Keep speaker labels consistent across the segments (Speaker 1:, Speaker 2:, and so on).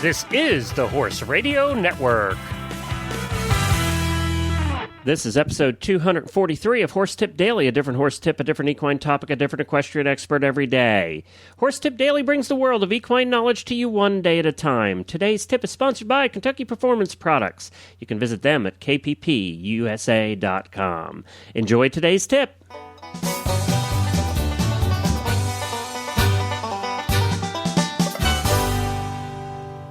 Speaker 1: This is the Horse Radio Network. This is episode 243 of Horse Tip Daily, a different horse tip, a different equine topic, a different equestrian expert every day. Horse Tip Daily brings the world of equine knowledge to you one day at a time. Today's tip is sponsored by Kentucky Performance Products. You can visit them at kppusa.com. Enjoy today's tip.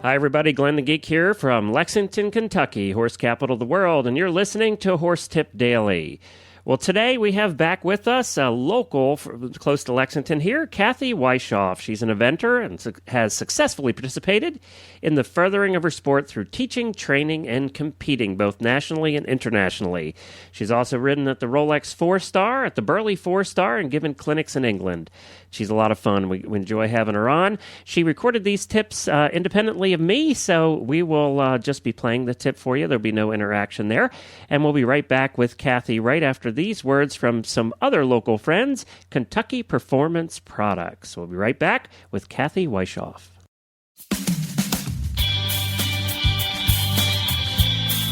Speaker 1: Hi everybody, Glenn the Geek here from Lexington, Kentucky, horse capital of the world, and you're listening to Horse Tip Daily. Well, today we have back with us a local close to Lexington here, Cathy Wieschhoff. She's an eventer and has successfully participated in the furthering of her sport through teaching, training, and competing, both nationally and internationally. She's also ridden at the Rolex 4-Star, at the Burley 4-Star, and given clinics in England. She's a lot of fun. We enjoy having her on. She recorded these tips independently of me, so we will just be playing the tip for you. There'll be no interaction there. And we'll be right back with Cathy right after these words from some other local friends, Kentucky Performance Products. We'll be right back with Cathy Wieschhoff.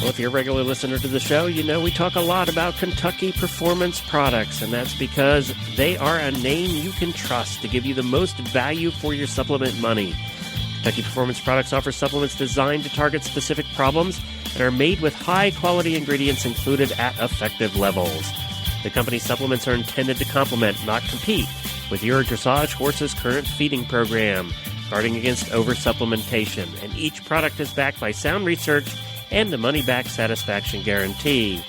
Speaker 1: Well, if you're a regular listener to the show, you know we talk a lot about Kentucky Performance Products, and that's because they are a name you can trust to give you the most value for your supplement money. Kentucky Performance Products offers supplements designed to target specific problems and are made with high-quality ingredients included at effective levels. The company's supplements are intended to complement, not compete, with your dressage horse's current feeding program, guarding against over-supplementation, and each product is backed by sound research and a money-back satisfaction guarantee.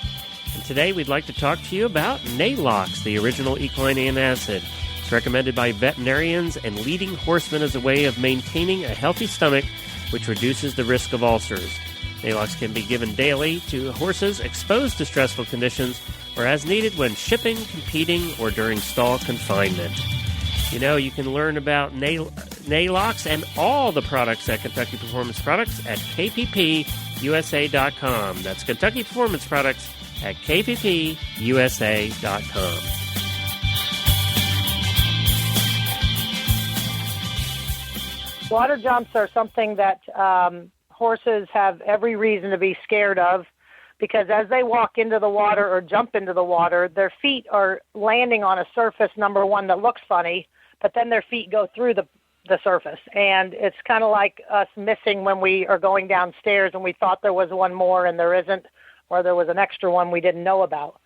Speaker 1: And today we'd like to talk to you about Nalox, the original equine antacid. It's recommended by veterinarians and leading horsemen as a way of maintaining a healthy stomach, which reduces the risk of ulcers. Nalox can be given daily to horses exposed to stressful conditions or as needed when shipping, competing, or during stall confinement. You know, you can learn about Nalox and all the products at Kentucky Performance Products at kppusa.com. That's Kentucky Performance Products at kppusa.com.
Speaker 2: Water jumps are something that horses have every reason to be scared of, because as they walk into the water or jump into the water, their feet are landing on a surface, number one, that looks funny, but then their feet go through the surface. And it's kind of like us missing when we are going downstairs and we thought there was one more and there isn't, or there was an extra one we didn't know about.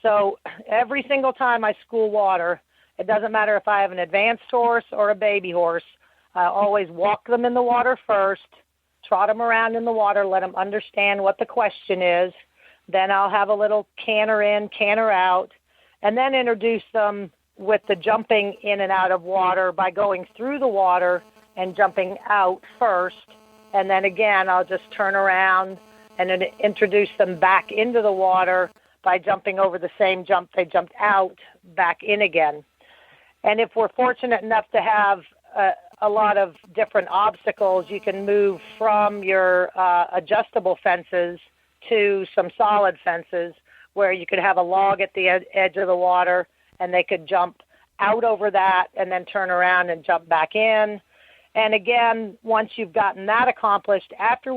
Speaker 2: So every single time I school water, it doesn't matter if I have an advanced horse or a baby horse, I always walk them in the water first, trot them around in the water, let them understand what the question is. Then I'll have a little canter in, canter out, and then introduce them with the jumping in and out of water by going through the water and jumping out first. And then again, I'll just turn around and then introduce them back into the water by jumping over the same jump they jumped out, back in again. And if we're fortunate enough to have a lot of different obstacles, you can move from your adjustable fences to some solid fences where you could have a log at the edge of the water and they could jump out over that and then turn around and jump back in. And again, once you've gotten that accomplished, after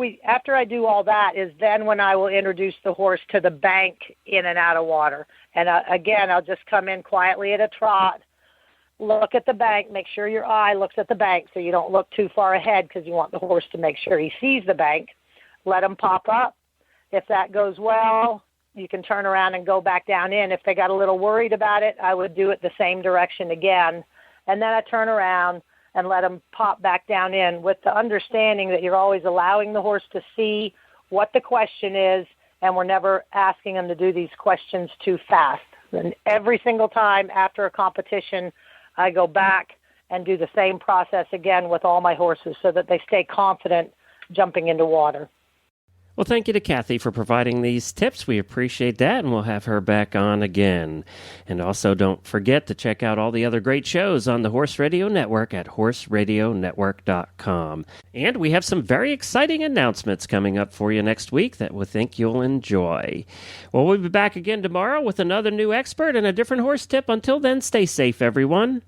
Speaker 2: I do all that is then when I will introduce the horse to the bank in and out of water. And again, I'll just come in quietly at a trot, look at the bank, make sure your eye looks at the bank so you don't look too far ahead because you want the horse to make sure he sees the bank. Let him pop up. If that goes well, you can turn around and go back down in. If they got a little worried about it, I would do it the same direction again. And then I turn around and let them pop back down in with the understanding that you're always allowing the horse to see what the question is, and we're never asking them to do these questions too fast. And every single time after a competition, I go back and do the same process again with all my horses so that they stay confident jumping into water.
Speaker 1: Well, thank you to Cathy for providing these tips. We appreciate that, and we'll have her back on again. And also, don't forget to check out all the other great shows on the Horse Radio Network at horseradionetwork.com. And we have some very exciting announcements coming up for you next week that we think you'll enjoy. Well, we'll be back again tomorrow with another new expert and a different horse tip. Until then, stay safe, everyone.